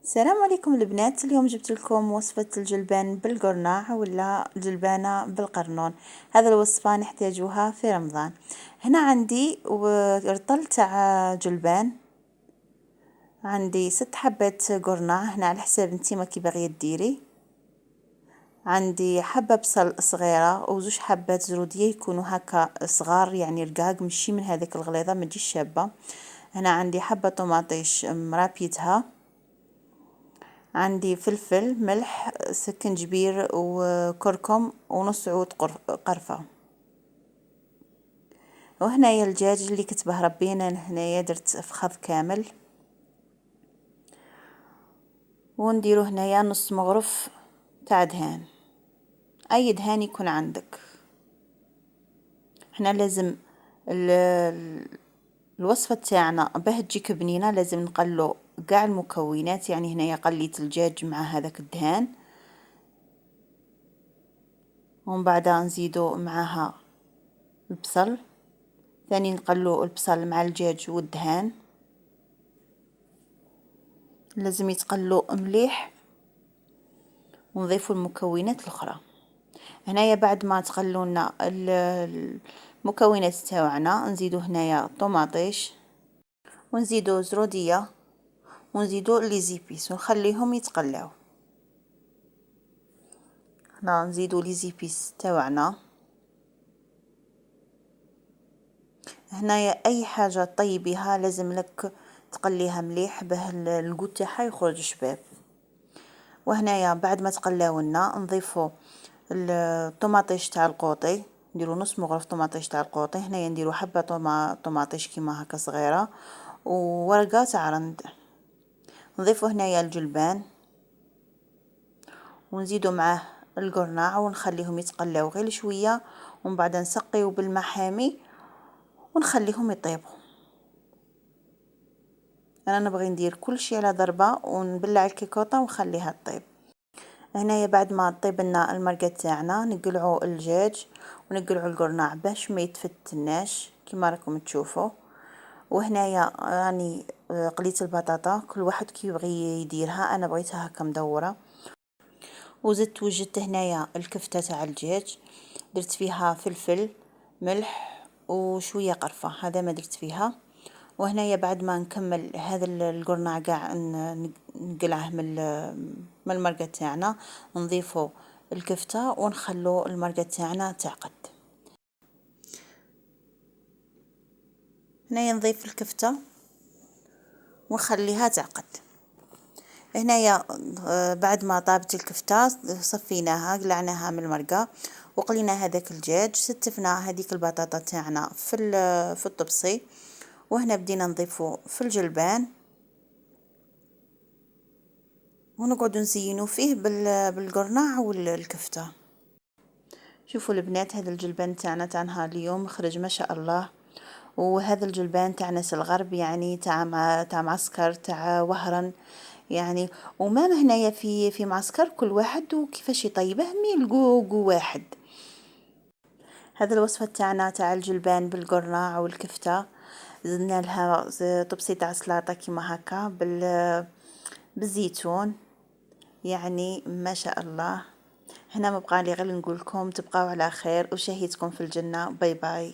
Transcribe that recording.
السلام عليكم البنات. اليوم جبت لكم وصفة الجلبان بالقرناع ولا الجلبانة بالقرنون. هذا الوصفة نحتاجوها في رمضان. هنا عندي رطل تاع جلبان، عندي 6 حبات قرناع هنا على حساب انتيما كي باغيه ديري، عندي حبة بصل صغيرة وزوج حبات زرودية يكونوا هكا صغار يعني رقاق، مشي من هذيك الغليظة ما تجيش شابة. هنا عندي حبة طماطيش مرابيتها، عندي فلفل، ملح، سكنجبير وكركم ونص عود قرفة. وهنايا الدجاج اللي كتبه ربينا هنايا درت فخذ كامل، ونديرو هنايا نص مغرف تاع دهان، اي دهان يكون عندك. هنا لازم الوصفة تاعنا باه تجيك بنينة لازم نقلو قاع المكونات، يعني هنايا قليت الدجاج مع هذاك الدهان، ومن بعد نزيدو معها البصل، ثاني نقلو البصل مع الدجاج والدهان، لازم يتقلو مليح، ونضيفو المكونات الاخرى. هنايا بعد ما تقلونا المكونات تاعنا نزيدو هنايا طماطيش، ونزيدو زروديه، ونزيدو لي زيبيس ونخليهم يتقلاو. هنا نزيدو لي زيبيس تاعنا. هنايا اي حاجه طيبيها لازم لك تقليها مليح باه القوت تاعها يخرج شباب. وهنايا بعد ما تقلاولنا نضيفو الطماطيش تاع القوطي، نديرو نص مغرف طماطيش تاع القوطي. هنايا نديرو حبه طماطيش كيما هكا صغيره وورقه تاع رند. نضيفو هنايا الجلبان ونزيدو معاه القرناع ونخليهم يتقلاو غير شويه، ومن بعد نسقيو بالماء حامي ونخليهم يطيبوا. انا نبغي ندير كل شيء على ضربه ونبلع الكيكوطه ونخليها تطيب. هنايا بعد ما طيب لنا المرقه تاعنا نقلعوا الدجاج ونقلعوا القرناع باش ما يتفتناش كما راكم تشوفوا. وهنايا راني قليت البطاطا كل واحد كي يبغي يديرها، انا بغيتها هكا مدوره. وجدت هنايا الكفته تاع الدجاج، درت فيها فلفل، ملح وشويه قرفه، هذا ما درت فيها. وهنايا بعد ما نكمل هذا القرناع قاع نقلعه من المرقه تاعنا، نضيفو الكفته ونخلو المرقه تاعنا تعقد. هنايا نضيف الكفته ونخليها تعقد. هنايا بعد ما طابت الكفته صفيناها قلعناها من المرقه وقلينا هذاك الدجاج، ستفنا هذيك البطاطا تاعنا في الطبسي. وهنا بدينا نضيفو في الجلبان ونقعد نزينو فيه بالقرناع والكفته. شوفوا البنات، هذا الجلبان تاعنا تاع نهار اليوم خرج ما شاء الله. وهذا الجلبان تاع ناس الغرب، يعني تاع معسكر تاع وهران يعني. وما هنايا في معسكر كل واحد وكيفاش يطيبه مي القو واحد. هذا الوصفه تاعنا تاع الجلبان بالقرناع والكفته، زدنا لها طبسي تاع سلطه كيما هكا بالزيتون، يعني ما شاء الله. هنا ما بقى لي غير نقول لكم تبقاو على خير وشهيتكم في الجنة. باي باي.